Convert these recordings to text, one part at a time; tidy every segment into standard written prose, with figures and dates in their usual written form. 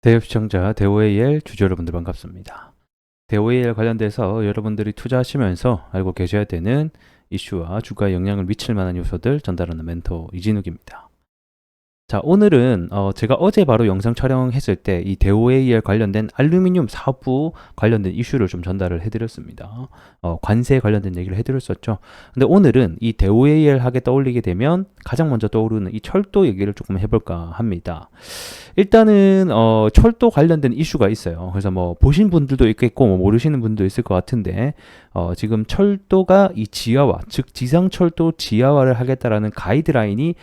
대여 시청자 대오AL 주주 여러분들 반갑습니다. 대오AL 관련돼서 여러분들이 투자하시면서 알고 계셔야 되는 이슈와 주가에 영향을 미칠 만한 요소들 전달하는 멘토 이진욱입니다. 자, 오늘은 제가 어제 바로 영상 촬영했을 때 이 대오AL 관련된 알루미늄 사업부 관련된 이슈를 좀 전달을 해드렸습니다. 관세 관련된 얘기를 해드렸었죠. 근데 오늘은 이 대오AL 하게 떠올리게 되면 가장 먼저 떠오르는 이 철도 얘기를 조금 해볼까 합니다. 일단은 철도 관련된 이슈가 있어요. 그래서 뭐 보신 분들도 있겠고 뭐 모르시는 분도 있을 것 같은데 지금 철도가 이 지하화, 즉 지상철도 지하화를 하겠다라는 가이드라인이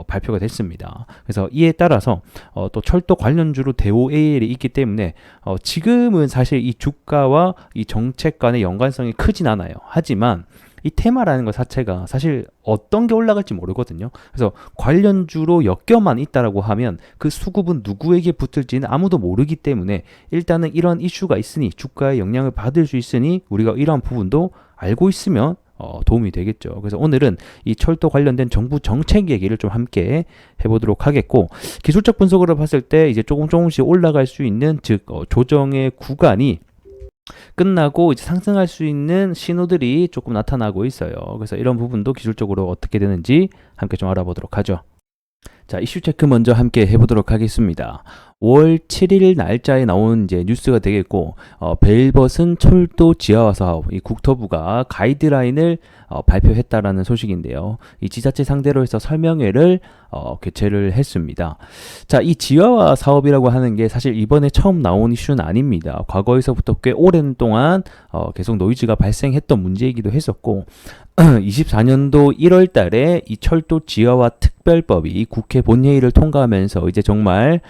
발표가 됐습니다. 그래서 이에 따라서 또 철도 관련주로 대오AL이 있기 때문에 지금은 사실 이 주가와 이 정책 간의 연관성이 크진 않아요. 하지만 이 테마라는 것 자체가 사실 어떤 게 올라갈지 모르거든요. 그래서 관련주로 엮여만 있다라고 하면 그 수급은 누구에게 붙을지는 아무도 모르기 때문에 일단은 이런 이슈가 있으니 주가에 영향을 받을 수 있으니 우리가 이러한 부분도 알고 있으면 도움이 되겠죠. 그래서 오늘은 이 철도 관련된 정부 정책 얘기를 좀 함께 해보도록 하겠고, 기술적 분석으로 봤을 때 이제 조금씩 올라갈 수 있는, 즉 조정의 구간이 끝나고 이제 상승할 수 있는 신호들이 조금 나타나고 있어요. 그래서 이런 부분도 기술적으로 어떻게 되는지 함께 좀 알아보도록 하죠. 자, 이슈 체크 먼저 함께 해보도록 하겠습니다. 5월 7일 날짜에 나온 이제 뉴스가 되겠고, 벨벗은 철도 지하화 사업, 이 국토부가 가이드라인을 발표했다라는 소식인데요. 이 지자체 상대로 해서 설명회를 개최를 했습니다. 자, 이 지하화 사업이라고 하는 게 사실 이번에 처음 나온 이슈는 아닙니다. 과거에서부터 꽤 오랜 동안 계속 노이즈가 발생했던 문제이기도 했었고, 24년도 1월 달에 이 철도 지하화 특별법이 국회 본회의를 통과하면서 이제 정말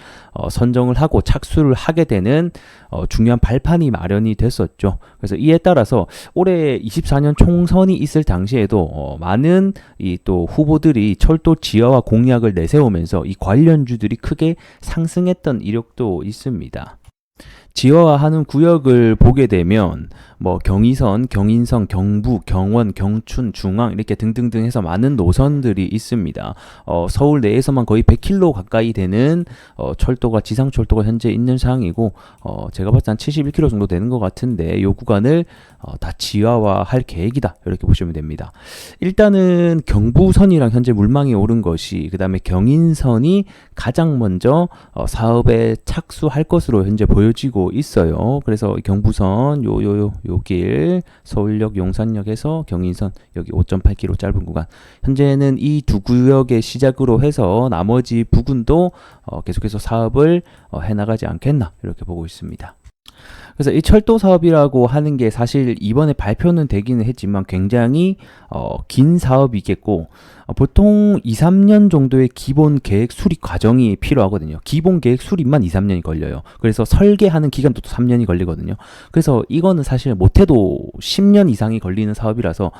선정을 하고 착수를 하게 되는 중요한 발판이 마련이 됐었죠. 그래서 이에 따라서 올해 24년 총선이 있을 당시에도 많은 이 또 후보들이 철도 지하화 공약을 내세우면서 이 관련주들이 크게 상승했던 이력도 있습니다. 지하화하는 구역을 보게 되면 뭐 경의선, 경인선, 경부, 경원, 경춘, 중앙 이렇게 등등등 해서 많은 노선들이 있습니다. 서울 내에서만 거의 100km 가까이 되는 철도가, 지상철도가 현재 있는 상황이고, 제가 봤을 때 한 71km 정도 되는 것 같은데 이 구간을 다 지하화할 계획이다, 이렇게 보시면 됩니다. 일단은 경부선이랑 현재 물망이 오른 것이, 그 다음에 경인선이 가장 먼저 사업에 착수할 것으로 현재 보여지고 있어요. 그래서 경부선 요 길 서울역 용산역에서 경인선 여기 5.8km 짧은 구간, 현재는 이 두 구역의 시작으로 해서 나머지 부근도 계속해서 사업을 해나가지 않겠나, 이렇게 보고 있습니다. 그래서 이 철도 사업이라고 하는 게 사실 이번에 발표는 되기는 했지만 굉장히 긴 사업이겠고, 보통 2, 3년 정도의 기본 계획 수립 과정이 필요하거든요. 기본 계획 수립만 2, 3년이 걸려요. 그래서 설계하는 기간도 또 3년이 걸리거든요. 그래서 이거는 사실 못해도 10년 이상이 걸리는 사업이라서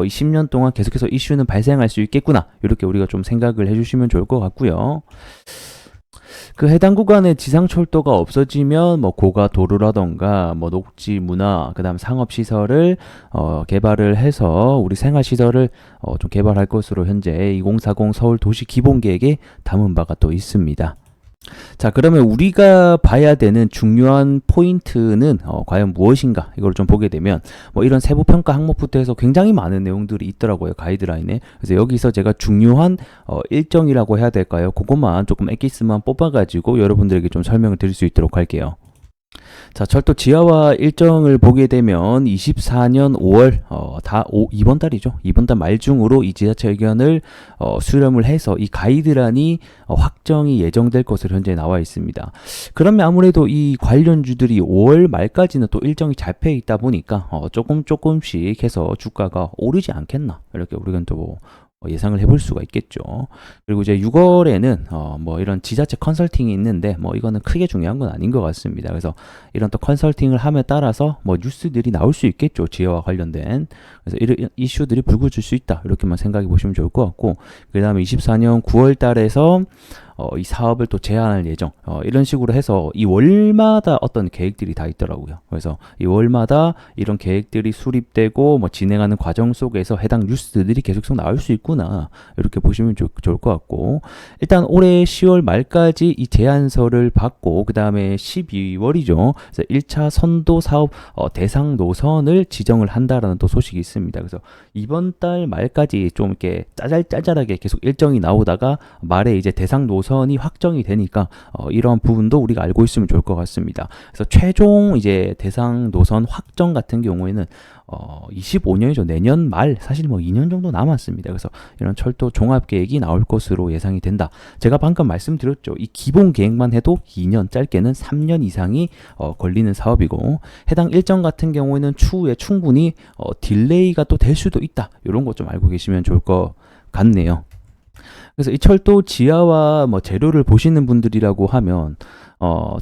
이 10년 동안 계속해서 이슈는 발생할 수 있겠구나, 이렇게 우리가 좀 생각을 해주시면 좋을 것 같고요. 그 해당 구간에 지상철도가 없어지면 뭐 고가 도로라던가 뭐 녹지 문화, 그다음 상업시설을 개발을 해서 우리 생활시설을 좀 개발할 것으로 현재 2040 서울 도시 기본계획에 담은 바가 또 있습니다. 자, 그러면 우리가 봐야 되는 중요한 포인트는 과연 무엇인가, 이걸 좀 보게 되면 뭐 이런 세부평가 항목부터 해서 굉장히 많은 내용들이 있더라고요, 가이드라인에. 그래서 여기서 제가 중요한 일정이라고 해야 될까요, 그것만 조금 엑기스만 뽑아가지고 여러분들에게 좀 설명을 드릴 수 있도록 할게요. 자, 철도 지하화 일정을 보게 되면 24년 5월 이번 달이죠. 이번 달 말중으로 이 지자체 의견을 수렴을 해서 이 가이드라인이 확정이 예정될 것으로 현재 나와 있습니다. 그러면 아무래도 이 관련주들이 5월 말까지는 또 일정이 잡혀 있다 보니까 조금씩 해서 주가가 오르지 않겠나, 이렇게 우리가 또 예상을 해볼 수가 있겠죠. 그리고 이제 6월에는 뭐 이런 지자체 컨설팅이 있는데 뭐 이거는 크게 중요한 건 아닌 것 같습니다. 그래서 이런 또 컨설팅을 함에 따라서 뭐 뉴스들이 나올 수 있겠죠, 지하와 관련된. 그래서 이런 이슈들이 불거질 수 있다, 이렇게만 생각해 보시면 좋을 것 같고, 그 다음에 24년 9월 달에서 이 사업을 또 제한할 예정, 이런 식으로 해서 이 월마다 어떤 계획들이 다 있더라고요. 그래서 이 월마다 이런 계획들이 수립되고 뭐 진행하는 과정 속에서 해당 뉴스들이 계속 나올 수 있구나, 이렇게 보시면 좋을 것 같고, 일단 올해 10월 말까지 이 제안서를 받고 그 다음에 12월이죠. 그래서 1차 선도 사업 대상 노선을 지정을 한다라는 또 소식이 있습니다. 그래서 이번 달 말까지 좀 이렇게 짜잘짜잘하게 계속 일정이 나오다가 말에 이제 대상 노선이 확정이 되니까 이러한 부분도 우리가 알고 있으면 좋을 것 같습니다. 그래서 최종 이제 대상 노선 확정 같은 경우에는 25년이죠. 내년 말, 사실 뭐 2년 정도 남았습니다. 그래서 이런 철도 종합 계획이 나올 것으로 예상이 된다. 제가 방금 말씀드렸죠. 이 기본 계획만 해도 2년, 짧게는 3년 이상이 걸리는 사업이고, 해당 일정 같은 경우에는 추후에 충분히 딜레이가 또 될 수도 있다. 이런 것 좀 알고 계시면 좋을 것 같네요. 그래서 이 철도 지하와 뭐 재료를 보시는 분들이라고 하면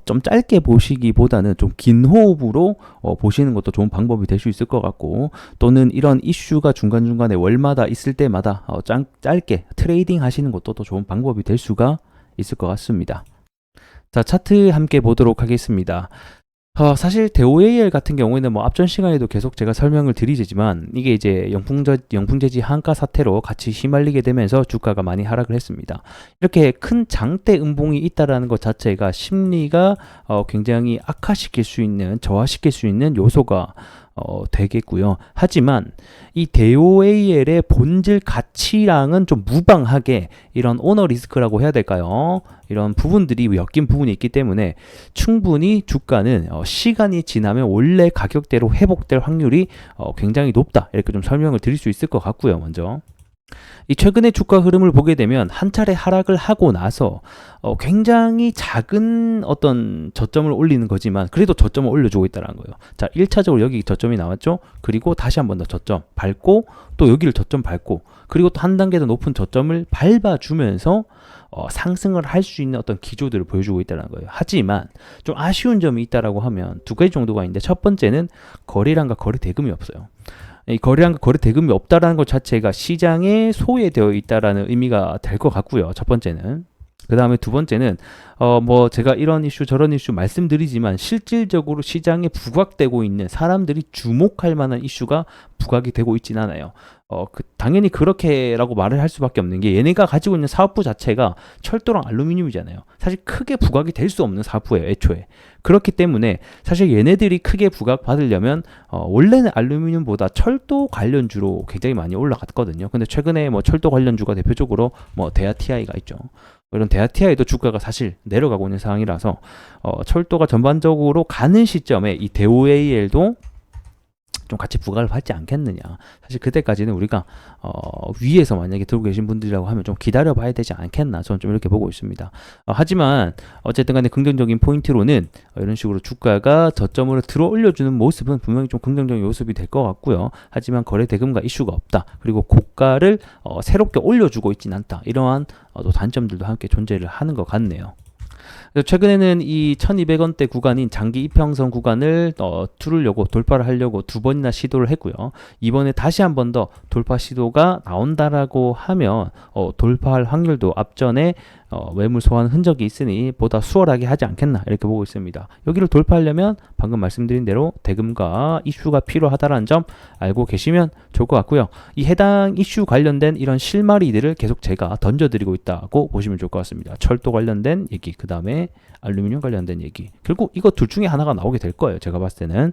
좀 짧게 보시기보다는 좀 긴 호흡으로 보시는 것도 좋은 방법이 될 수 있을 것 같고, 또는 이런 이슈가 중간중간에 월마다 있을 때마다 짧게 트레이딩 하시는 것도 또 좋은 방법이 될 수가 있을 것 같습니다. 자, 차트 함께 보도록 하겠습니다. 사실 대오AL 같은 경우에는 뭐 앞전 시간에도 계속 제가 설명을 드리지만, 이게 이제 영풍재지 한가 사태로 같이 휘말리게 되면서 주가가 많이 하락을 했습니다. 이렇게 큰 장대 음봉이 있다라는 것 자체가 심리가 굉장히 악화시킬 수 있는, 저하시킬 수 있는 요소가 되겠고요. 하지만 이 대오AL의 본질 가치랑은 좀 무방하게 이런 오너 리스크라고 해야 될까요? 이런 부분들이 엮인 부분이 있기 때문에 충분히 주가는 시간이 지나면 원래 가격대로 회복될 확률이 굉장히 높다, 이렇게 좀 설명을 드릴 수 있을 것 같고요. 먼저 이 최근의 주가 흐름을 보게 되면 한 차례 하락을 하고 나서 굉장히 작은 어떤 저점을 올리는 거지만 그래도 저점을 올려주고 있다는 거예요. 자, 1차적으로 여기 저점이 나왔죠. 그리고 다시 한 번 더 저점 밟고, 또 여기를 저점 밟고, 그리고 또 한 단계 더 높은 저점을 밟아주면서 상승을 할 수 있는 어떤 기조들을 보여주고 있다는 거예요. 하지만 좀 아쉬운 점이 있다라고 하면 두 가지 정도가 있는데, 첫 번째는 거래량과 거래 대금이 없어요. 이 거래량과 거래 대금이 없다라는 것 자체가 시장에 소외되어 있다라는 의미가 될 것 같고요. 첫 번째는. 그 다음에 두 번째는 뭐 제가 이런 이슈 저런 이슈 말씀드리지만 실질적으로 시장에 부각되고 있는, 사람들이 주목할 만한 이슈가 부각이 되고 있진 않아요. 당연히 그렇게라고 말을 할 수밖에 없는 게, 얘네가 가지고 있는 사업부 자체가 철도랑 알루미늄이잖아요. 사실 크게 부각이 될 수 없는 사업부예요, 애초에. 그렇기 때문에 사실 얘네들이 크게 부각 받으려면 원래는 알루미늄보다 철도 관련주로 굉장히 많이 올라갔거든요. 근데 최근에 뭐 철도 관련주가 대표적으로 뭐 대하TI가 있죠. 이런 대하TI도 주가가 사실 내려가고 있는 상황이라서 철도가 전반적으로 가는 시점에 이 대오AL도 좀 같이 부각을 받지 않겠느냐. 사실 그때까지는 우리가 위에서 만약에 들고 계신 분들이라고 하면 좀 기다려 봐야 되지 않겠나, 저는 좀 이렇게 보고 있습니다. 하지만 어쨌든 간에 긍정적인 포인트로는 이런 식으로 주가가 저점으로 들어 올려주는 모습은 분명히 좀 긍정적인 모습이 될 것 같고요. 하지만 거래 대금과 이슈가 없다, 그리고 고가를 새롭게 올려주고 있진 않다, 이러한 또 단점들도 함께 존재를 하는 것 같네요. 최근에는 이 1200원대 구간인 장기 이평선 구간을 뚫으려고, 돌파를 하려고 두 번이나 시도를 했고요. 이번에 다시 한 번 더 돌파 시도가 나온다라고 하면 돌파할 확률도 앞전에 매물 소환 흔적이 있으니 보다 수월하게 하지 않겠나, 이렇게 보고 있습니다. 여기를 돌파하려면 방금 말씀드린 대로 대금과 이슈가 필요하다는 점 알고 계시면 좋을 것 같고요. 이 해당 이슈 관련된 이런 실마리들을 계속 제가 던져드리고 있다고 보시면 좋을 것 같습니다. 철도 관련된 얘기, 그 다음에 알루미늄 관련된 얘기, 결국 이거 둘 중에 하나가 나오게 될 거예요, 제가 봤을 때는.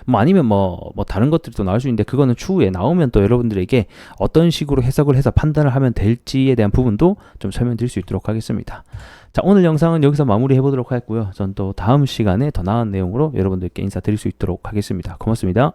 뭐 아니면 뭐 다른 것들도 나올 수 있는데, 그거는 추후에 나오면 또 여러분들에게 어떤 식으로 해석을 해서 판단을 하면 될지에 대한 부분도 좀 설명드릴 수 있도록 하겠습니다. 자, 오늘 영상은 여기서 마무리해 보도록 하겠고요. 전 또 다음 시간에 더 나은 내용으로 여러분들께 인사드릴 수 있도록 하겠습니다. 고맙습니다.